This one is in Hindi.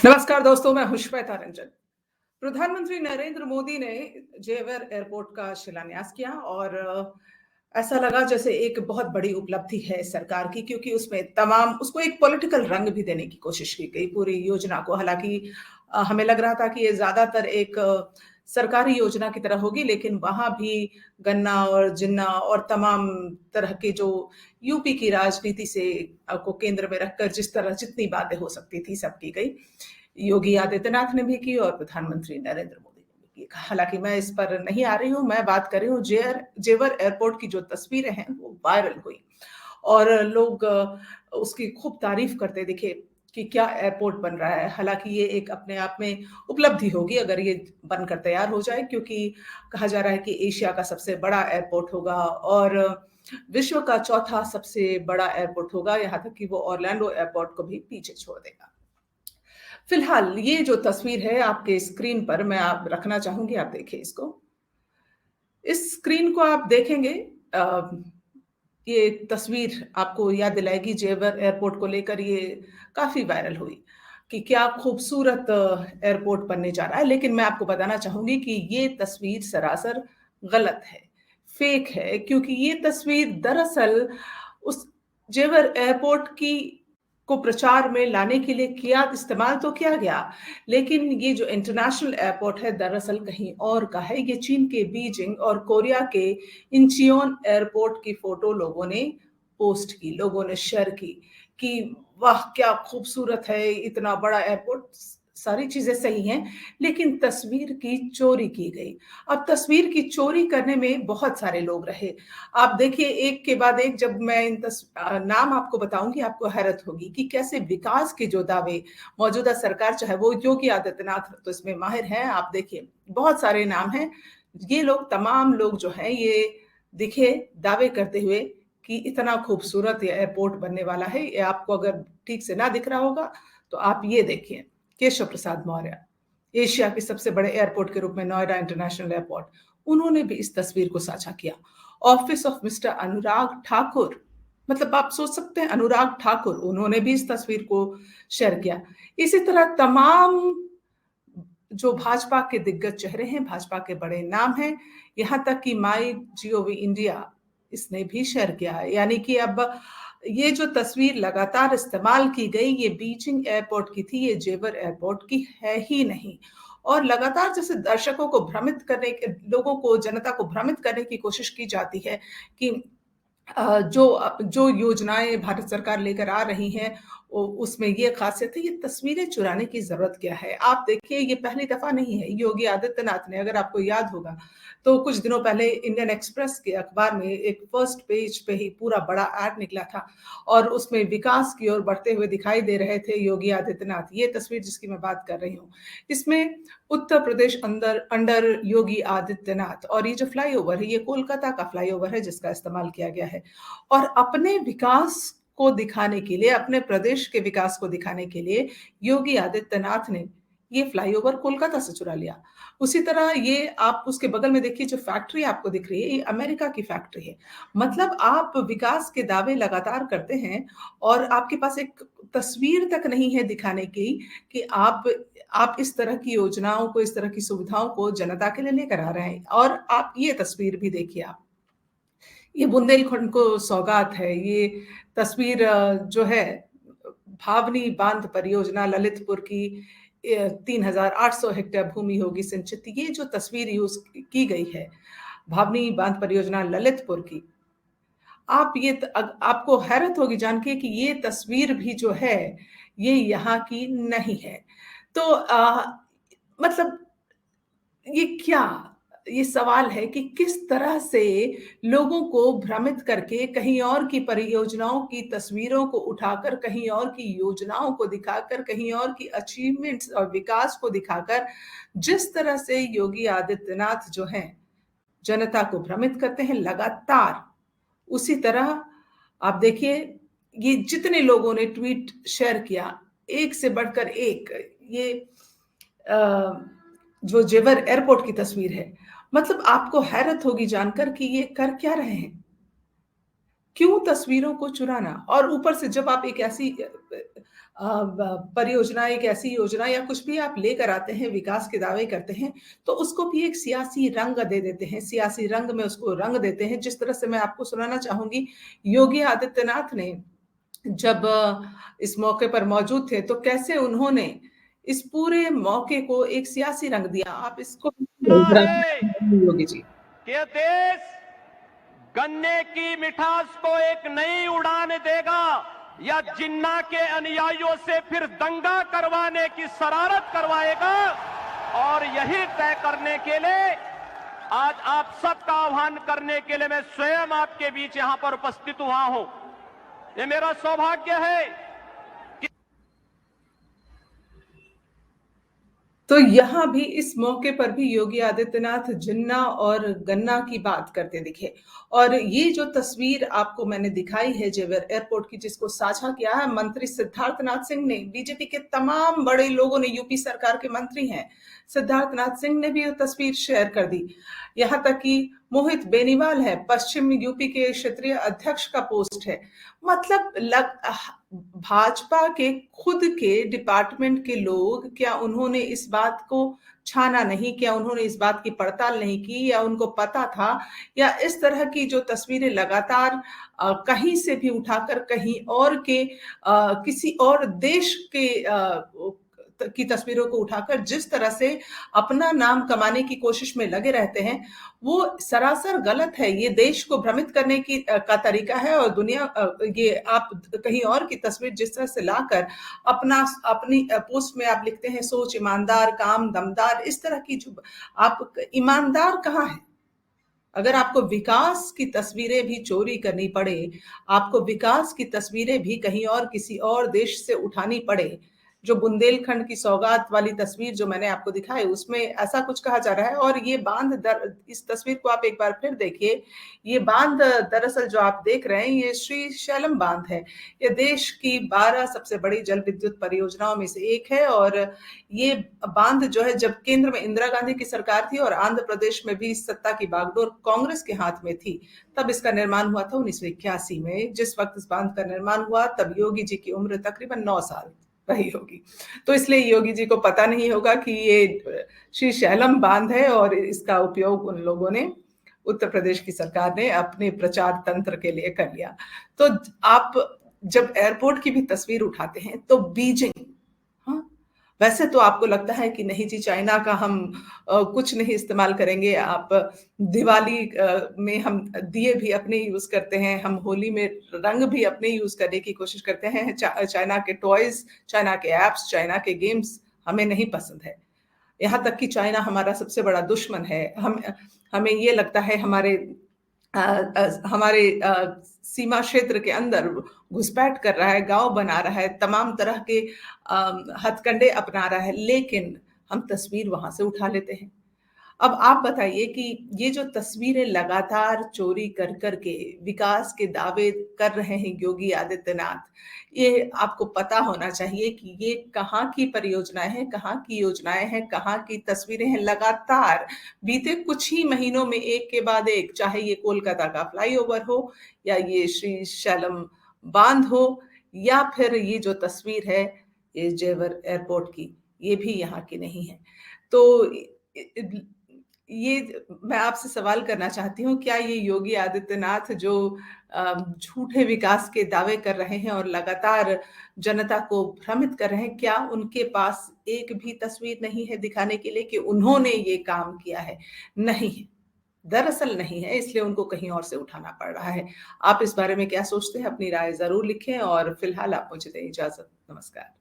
नमस्कार दोस्तों, मैं हूं श्वेता रंजन। प्रधानमंत्री नरेंद्र मोदी ने जेवर एयरपोर्ट का शिलान्यास किया और ऐसा लगा जैसे एक बहुत बड़ी उपलब्धि है सरकार की, क्योंकि उसमें तमाम उसको एक पॉलिटिकल रंग भी देने की कोशिश की गई पूरी योजना को। हालांकि हमें लग रहा था कि ये ज्यादातर एक सरकारी योजना की तरह होगी, लेकिन वहां भी गन्ना और जिन्ना और तमाम तरह के जो यूपी की राजनीति से को केंद्र में रखकर जिस तरह जितनी बातें हो सकती थी सब की गई। योगी आदित्यनाथ ने भी की और प्रधानमंत्री नरेंद्र मोदी ने भी की। हालांकि मैं इस पर नहीं आ रही हूँ, मैं बात कर रही हूँ जेवर एयरपोर्ट की जो तस्वीरें हैं वो वायरल हुई और लोग उसकी खूब तारीफ करते दिखे कि क्या एयरपोर्ट बन रहा है। हालांकि ये एक अपने आप में उपलब्धि होगी अगर ये बनकर तैयार हो जाए, क्योंकि कहा जा रहा है कि एशिया का सबसे बड़ा एयरपोर्ट होगा और विश्व का चौथा सबसे बड़ा एयरपोर्ट होगा, यहाँ तक कि वो ऑरलैंडो एयरपोर्ट को भी पीछे छोड़ देगा। फिलहाल ये जो तस्वीर है आपके स्क्रीन पर मैं आप रखना चाहूंगी, आप देखिए इसको। इस स्क्रीन को आप देखेंगे, ये तस्वीर आपको याद दिलाएगी जेवर एयरपोर्ट को लेकर ये काफी वायरल हुई कि क्या खूबसूरत एयरपोर्ट बनने जा रहा है। लेकिन मैं आपको बताना चाहूंगी कि ये तस्वीर सरासर गलत है, फेक है, क्योंकि ये तस्वीर दरअसल उस जेवर एयरपोर्ट की को प्रचार में लाने के लिए किया इस्तेमाल तो किया गया, लेकिन ये जो इंटरनेशनल एयरपोर्ट है दरअसल कहीं और का है। ये चीन के बीजिंग और कोरिया के इंचियोन एयरपोर्ट की फोटो लोगों ने पोस्ट की, लोगों ने शेयर की कि वाह क्या खूबसूरत है, इतना बड़ा एयरपोर्ट। सारी चीजें सही हैं, लेकिन तस्वीर की चोरी की गई। अब तस्वीर की चोरी करने में बहुत सारे लोग रहे। आप देखिए एक के बाद एक, जब मैं नाम आपको बताऊंगी आपको हैरत होगी कि कैसे विकास के जो दावे मौजूदा सरकार, चाहे वो योगी आदित्यनाथ तो इसमें माहिर हैं, आप देखिए बहुत सारे नाम हैं। ये लोग तमाम लोग जो हैं ये दिखे दावे करते हुए कि इतना खूबसूरत ये एयरपोर्ट बनने वाला है। ये आपको अगर ठीक से ना दिख रहा होगा तो आप ये देखिए, केशव प्रसाद मौर्य, एशिया के सबसे बड़े एयरपोर्ट के रूप में नोएडा इंटरनेशनल एयरपोर्ट, उन्होंने भी इस तस्वीर को साझा किया। Office of mister Anurag Thakur, मतलब आप सोच सकते हैं अनुराग ठाकुर, उन्होंने भी इस तस्वीर को शेयर किया। इसी तरह तमाम जो भाजपा के दिग्गज चेहरे हैं, भाजपा के बड़े नाम हैं, यहाँ तक कि माई जीओवी इंडिया इसने भी शेयर किया है। यानी कि अब ये जो तस्वीर लगातार इस्तेमाल की गई ये बीजिंग एयरपोर्ट की थी, ये जेवर एयरपोर्ट की है ही नहीं। और लगातार जैसे दर्शकों को भ्रमित करने के, लोगों को, जनता को भ्रमित करने की कोशिश की जाती है कि जो जो योजनाएं भारत सरकार लेकर आ रही हैं उसमें ये खासियत है। ये तस्वीरें चुराने की जरूरत क्या है? आप देखिए ये पहली दफा नहीं है। योगी आदित्यनाथ ने, अगर आपको याद होगा तो कुछ दिनों पहले इंडियन एक्सप्रेस के अखबार में एक फर्स्ट पेज पे ही पूरा बड़ा ऐड निकला था और उसमें विकास की ओर बढ़ते हुए दिखाई दे रहे थे योगी आदित्यनाथ। ये तस्वीर जिसकी मैं बात कर रही हूँ, इसमें उत्तर प्रदेश अंदर अंडर योगी आदित्यनाथ, और ये जो फ्लाईओवर है ये कोलकाता का फ्लाईओवर है जिसका इस्तेमाल किया गया है। और अपने विकास को दिखाने के लिए, अपने प्रदेश के विकास को दिखाने के लिए योगी आदित्यनाथ ने ये फ्लाईओवर कोलकाता से चुरा लिया। उसी तरह ये आप उसके बगल में देखिए, जो फैक्ट्री आपको दिख रही है ये अमेरिका की फैक्ट्री है। मतलब आप विकास के दावे लगातार करते हैं और आपके पास एक तस्वीर तक नहीं है दिखाने की कि आप इस तरह की योजनाओं को, इस तरह की सुविधाओं को जनता के लिए लेकर आ रहे हैं। और आप ये तस्वीर भी देखिए, आप ये बुंदेलखंड को सौगात है। ये तस्वीर जो है भावनी बांध परियोजना ललितपुर की, 3,800 हेक्टेयर भूमि होगी सिंचित। ये जो तस्वीर यूज की गई है भावनी बांध परियोजना ललितपुर की, आप आपको हैरत होगी जान के कि ये तस्वीर भी जो है ये यहाँ की नहीं है। तो मतलब ये क्या, ये सवाल है कि किस तरह से लोगों को भ्रमित करके कहीं और की परियोजनाओं की तस्वीरों को उठाकर, कहीं और की योजनाओं को दिखाकर, कहीं और की अचीवमेंट्स और विकास को दिखाकर जिस तरह से योगी आदित्यनाथ जो हैं जनता को भ्रमित करते हैं लगातार, उसी तरह आप देखिए ये जितने लोगों ने ट्वीट शेयर किया, एक से बढ़कर एक। ये जो जेवर एयरपोर्ट की तस्वीर है, मतलब आपको हैरत होगी जानकर कि ये कर क्या रहे हैं। क्यों तस्वीरों को चुराना? और ऊपर से जब आप एक ऐसी परियोजना, एक ऐसी योजना या कुछ भी आप लेकर आते हैं, विकास के दावे करते हैं, तो उसको भी एक सियासी रंग दे देते हैं, सियासी रंग में उसको रंग देते हैं। जिस तरह से मैं आपको सुनाना चाहूँगी, योगी आदित्यनाथ ने जब इस मौके पर मौजूद थे, तो कैसे उन्होंने इस पूरे मौके को एक सियासी रंग दिया। आप इसको योगी जी। कि देश गन्ने की मिठास को एक नई उड़ान देगा या जिन्ना के अनुयायियों से फिर दंगा करवाने की शरारत करवाएगा, और यही तय करने के लिए आज आप सबका आह्वान करने के लिए मैं स्वयं आपके बीच यहां पर उपस्थित हुआ हूं। ये मेरा सौभाग्य है। तो यहाँ भी इस मौके पर भी योगी आदित्यनाथ जिन्ना और गन्ना की बात करते दिखे। और ये जो तस्वीर आपको मैंने दिखाई है जेवर एयरपोर्ट की, जिसको साझा किया है मंत्री सिद्धार्थनाथ सिंह ने, बीजेपी के तमाम बड़े लोगों ने, यूपी सरकार के मंत्री हैं, सिद्धार्थनाथ सिंह ने भी ये तस्वीर शेयर कर दी। यहाँ तक कि मोहित बेनीवाल है, पश्चिम यूपी के क्षेत्रीय अध्यक्ष का पोस्ट है। मतलब भाजपा के खुद के डिपार्टमेंट के लोग, क्या उन्होंने इस बात को छाना नहीं, क्या उन्होंने इस बात की पड़ताल नहीं की, या उनको पता था, या इस तरह की जो तस्वीरें लगातार कहीं से भी उठाकर कहीं और के किसी और देश के की तस्वीरों को उठाकर जिस तरह से अपना नाम कमाने की कोशिश में लगे रहते हैं, वो सरासर गलत है। ये देश को भ्रमित करने की का तरीका है। और दुनिया ये आप कहीं और की तस्वीर जिस तरह से लाकर अपनी पोस्ट में आप लिखते हैं सोच ईमानदार, काम दमदार, इस तरह की जो आप ईमानदार कहाँ है? अगर आपको विकास की तस्वीरें भी चोरी करनी पड़े, आपको विकास की तस्वीरें भी कहीं और किसी और देश से उठानी पड़े, जो बुंदेलखंड की सौगात वाली तस्वीर जो मैंने आपको दिखाई, उसमें ऐसा कुछ कहा जा रहा है। और ये बांध इस तस्वीर को आप एक बार फिर देखिए। ये बांध दरअसल जो आप देख रहे हैं, ये श्री शैलम बांध है। ये देश की 12 सबसे बड़ी जल विद्युत परियोजनाओं में से एक है। और ये बांध जो है, जब केंद्र में इंदिरा गांधी की सरकार थी और आंध्र प्रदेश में भी सत्ता की बागडोर कांग्रेस के हाथ में थी, तब इसका निर्माण हुआ था 1981 में। जिस वक्त इस बांध का निर्माण हुआ, तब योगी जी की उम्र तकरीबन 9 साल रही होगी। तो इसलिए योगी जी को पता नहीं होगा कि ये श्री शैलम बांध है, और इसका उपयोग उन लोगों ने, उत्तर प्रदेश की सरकार ने अपने प्रचार तंत्र के लिए कर लिया। तो आप जब एयरपोर्ट की भी तस्वीर उठाते हैं, तो बीजिंग, हाँ, वैसे तो आपको लगता है कि नहीं जी, चाइना का हम कुछ नहीं इस्तेमाल करेंगे। आप दिवाली में हम दिए भी अपने यूज करते हैं, हम होली में रंग भी अपने यूज करने की कोशिश करते हैं। चाइना के टॉयज, चाइना के एप्स, चाइना के गेम्स हमें नहीं पसंद है। यहाँ तक कि चाइना हमारा सबसे बड़ा दुश्मन है। हमें ये लगता है हमारे सीमा क्षेत्र के अंदर घुसपैठ कर रहा है, गांव बना रहा है, तमाम तरह के हथकंडे अपना रहा है, लेकिन हम तस्वीर वहां से उठा लेते हैं। अब आप बताइए कि ये जो तस्वीरें लगातार चोरी कर करके विकास के दावे कर रहे हैं योगी आदित्यनाथ, ये आपको पता होना चाहिए कि ये कहाँ की परियोजनाएं हैं, कहाँ की योजनाएं हैं, कहाँ की तस्वीरें हैं। लगातार बीते कुछ ही महीनों में एक के बाद एक, चाहे ये कोलकाता का फ्लाईओवर हो, या ये श्री शैलम बांध हो, या फिर ये जो तस्वीर है ये जेवर एयरपोर्ट की, ये भी यहाँ की नहीं है। तो ये मैं आपसे सवाल करना चाहती हूँ, क्या ये योगी आदित्यनाथ जो झूठे विकास के दावे कर रहे हैं और लगातार जनता को भ्रमित कर रहे हैं, क्या उनके पास एक भी तस्वीर नहीं है दिखाने के लिए कि उन्होंने ये काम किया है? नहीं है, दरअसल नहीं है, इसलिए उनको कहीं और से उठाना पड़ रहा है। आप इस बारे में क्या सोचते हैं? अपनी राय ज़रूर लिखें, और फिलहाल आप मुझे दें इजाज़त। नमस्कार।